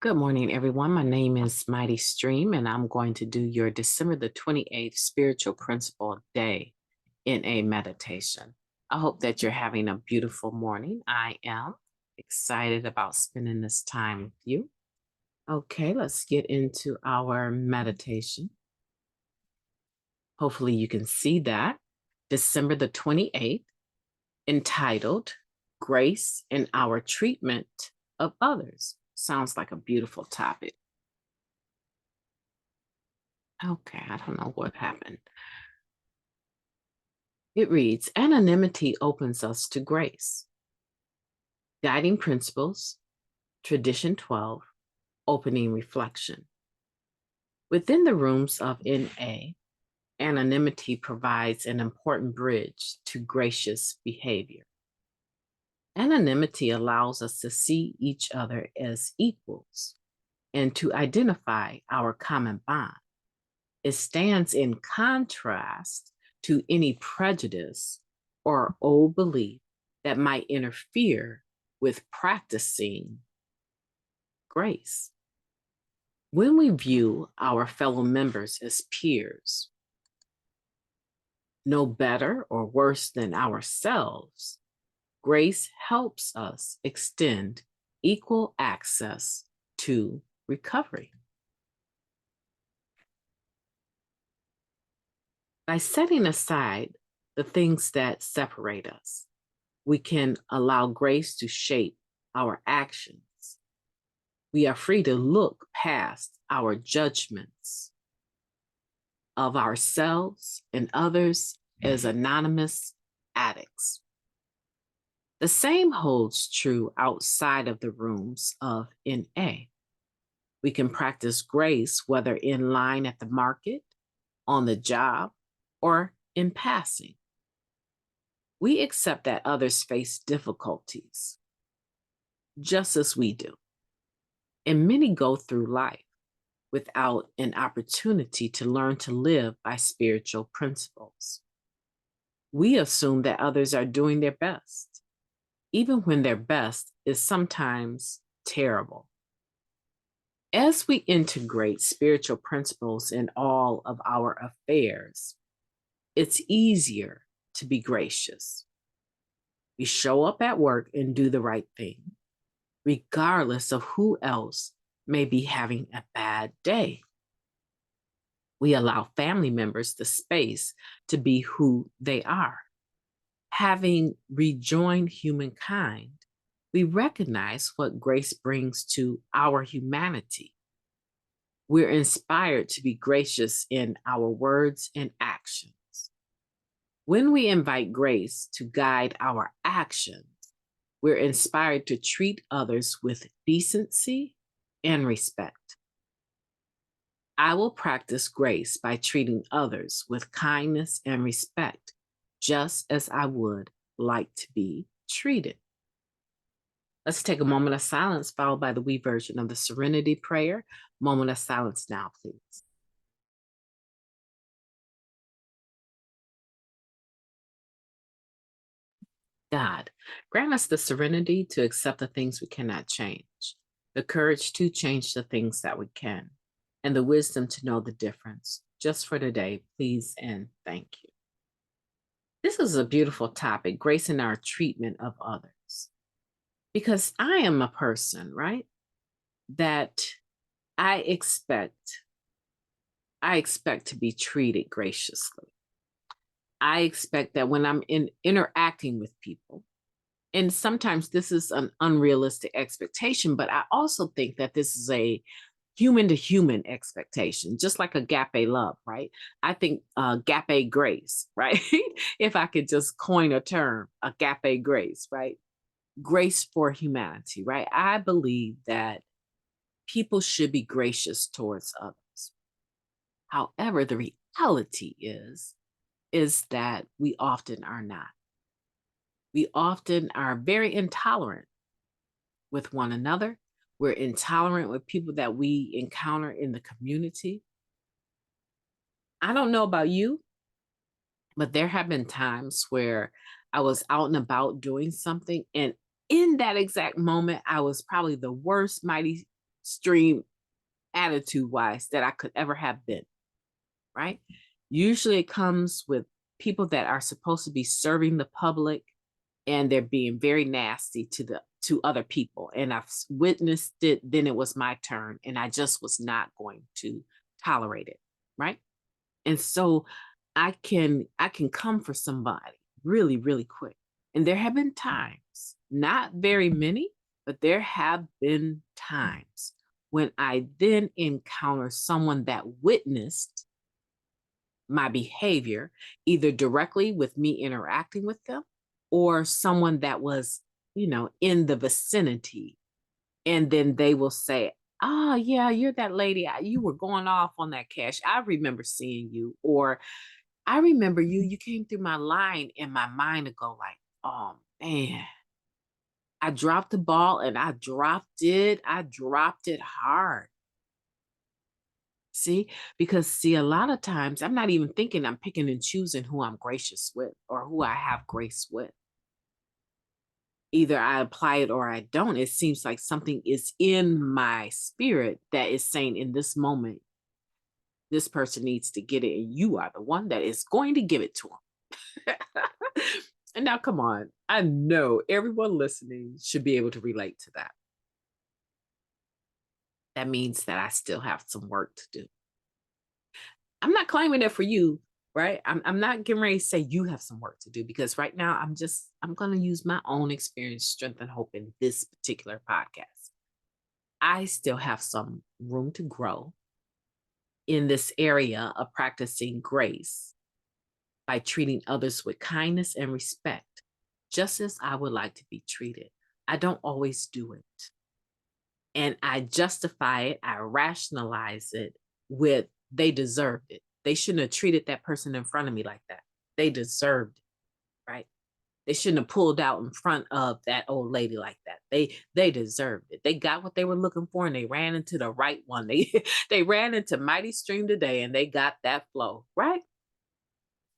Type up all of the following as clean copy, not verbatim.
Good morning, everyone. My name is Mighty Stream, and I'm going to do your December the 28th spiritual principle day in a meditation. I hope that you're having a beautiful morning. I am excited about spending this time with you. Okay, let's get into our meditation. Hopefully, you can see that. December the 28th, entitled Grace in Our Treatment of Others. Sounds like a beautiful topic. Okay, I don't know what happened. It reads, Anonymity opens us to grace. Guiding Principles, Tradition 12, Opening Reflection. Within the rooms of NA, anonymity provides an important bridge to gracious behavior. Anonymity allows us to see each other as equals and to identify our common bond. It stands in contrast to any prejudice or old belief that might interfere with practicing grace. When we view our fellow members as peers, no better or worse than ourselves, grace helps us extend equal access to recovery. By setting aside the things that separate us, we can allow grace to shape our actions. We are free to look past our judgments of ourselves and others as anonymous addicts. The same holds true outside of the rooms of NA. We can practice grace whether in line at the market, on the job, or in passing. We accept that others face difficulties, just as we do. And many go through life without an opportunity to learn to live by spiritual principles. We assume that others are doing their best, even when their best is sometimes terrible. As we integrate spiritual principles in all of our affairs, it's easier to be gracious. We show up at work and do the right thing, regardless of who else may be having a bad day. We allow family members the space to be who they are. Having rejoined humankind, we recognize what grace brings to our humanity. We're inspired to be gracious in our words and actions. When we invite grace to guide our actions, we're inspired to treat others with decency and respect. I will practice grace by treating others with kindness and respect, just as I would like to be treated. Let's take a moment of silence, followed by the we version of the Serenity Prayer. Moment of silence now, please. God, grant us the serenity to accept the things we cannot change, the courage to change the things that we can, and the wisdom to know the difference. Just for today, please and thank you. This is a beautiful topic, grace in our treatment of others. Because I am a person, right, that I expect to be treated graciously. I expect that when I'm interacting with people, and sometimes this is an unrealistic expectation, but I also think that this is a human to human expectation, just like agape love, right? I think agape grace, right? If I could just coin a term, agape grace, right? Grace for humanity, right? I believe that people should be gracious towards others. However, the reality is that we often are not. We often are very intolerant with one another. We're intolerant with people that we encounter in the community. I don't know about you, but there have been times where I was out and about doing something, and in that exact moment, I was probably the worst Mighty stream attitude wise that I could ever have been, right? Usually it comes with people that are supposed to be serving the public and they're being very nasty to other people. And I've witnessed it, then it was my turn, and I just was not going to tolerate it, right? And so I can come for somebody really, really quick. And there have been times, not very many, but there have been times when I then encounter someone that witnessed my behavior, either directly with me interacting with them or someone that was, in the vicinity. And then they will say, "Oh, yeah, you're that lady. You were going off on that cash. I remember seeing you." Or, "I remember you. You came through my line." And my mind would go like, "Oh, man, I dropped the ball and I dropped it. I dropped it hard." See, because see, a lot of times I'm not even thinking I'm picking and choosing who I'm gracious with or who I have grace with. Either I apply it or I don't. It seems like something is in my spirit that is saying in this moment, this person needs to get it, and you are the one that is going to give it to them. And now, come on, I know everyone listening should be able to relate to that. That means that I still have some work to do. I'm not claiming it for you, right? I'm not getting ready to say you have some work to do, because right now I'm going to use my own experience, strength, and hope in this particular podcast. I still have some room to grow in this area of practicing grace by treating others with kindness and respect, just as I would like to be treated. I don't always do it. And I justify it, I rationalize it with they deserved it. They shouldn't have treated that person in front of me like that. They deserved it, right? They shouldn't have pulled out in front of that old lady like that. They deserved it. They got what they were looking for and they ran into the right one. They ran into Mighty Stream today and they got that flow, right?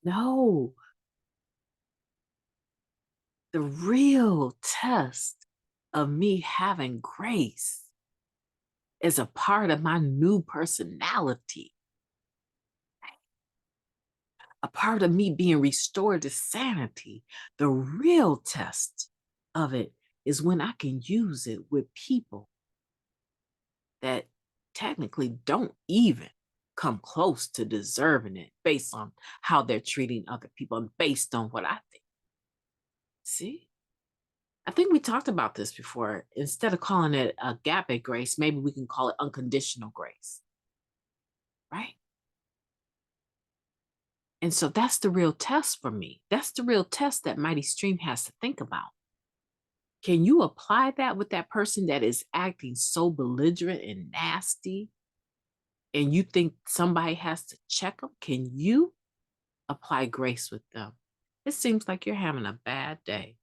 No. The real test of me having grace is a part of my new personality, a part of me being restored to sanity. The real test of it is when I can use it with people that technically don't even come close to deserving it based on how they're treating other people and based on what I think. See? I think we talked about this before. Instead of calling it agape grace, maybe we can call it unconditional grace, right? And so that's the real test for me. That's the real test that Mighty Stream has to think about. Can you apply that with that person that is acting so belligerent and nasty, and you think somebody has to check them? Can you apply grace with them? It seems like you're having a bad day.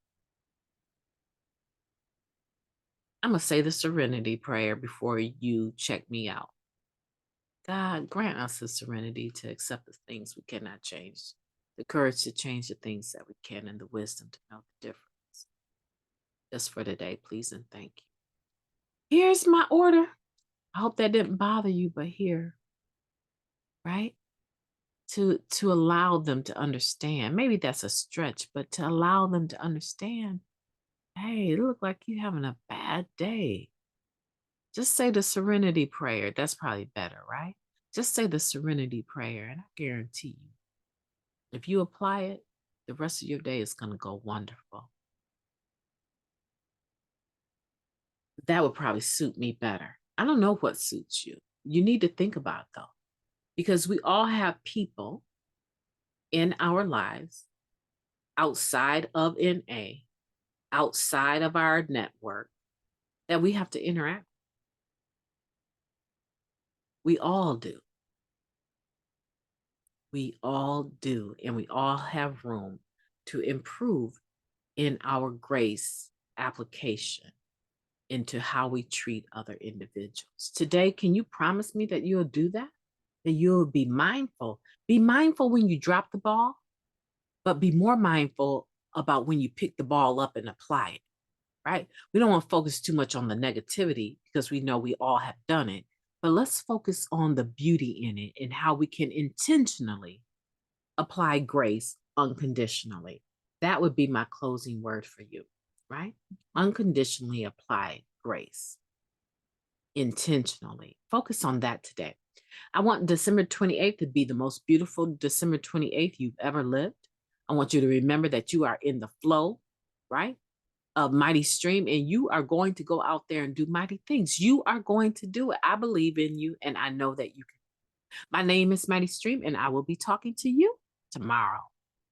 I'm going to say the serenity prayer before you check me out. God, grant us the serenity to accept the things we cannot change, the courage to change the things that we can, and the wisdom to know the difference. Just for today, please and thank you. Here's my order. I hope that didn't bother you, but here, right? To allow them to understand. Maybe that's a stretch, but to allow them to understand, hey, it looked like you're having a bad day. Just say the serenity prayer. That's probably better, right? Just say the serenity prayer, and I guarantee you, if you apply it, the rest of your day is going to go wonderful. That would probably suit me better. I don't know what suits you. You need to think about it, though, because we all have people in our lives outside of NA, outside of our network, that we have to interact. We all do. We all do. And we all have room to improve in our grace application into how we treat other individuals. Today, can you promise me that you'll do that? That you'll be mindful. Be mindful when you drop the ball, but be more mindful about when you pick the ball up and apply it. right? We don't want to focus too much on the negativity because we know we all have done it. But let's focus on the beauty in it and how we can intentionally apply grace unconditionally. That would be my closing word for you, right? Unconditionally apply grace intentionally. Focus on that today. I want December 28th to be the most beautiful December 28th you've ever lived. I want you to remember that you are in the flow, right, of Mighty Stream, and you are going to go out there and do mighty things. You are going to do it. I believe in you, and I know that you can. My name is Mighty Stream, and I will be talking to you tomorrow.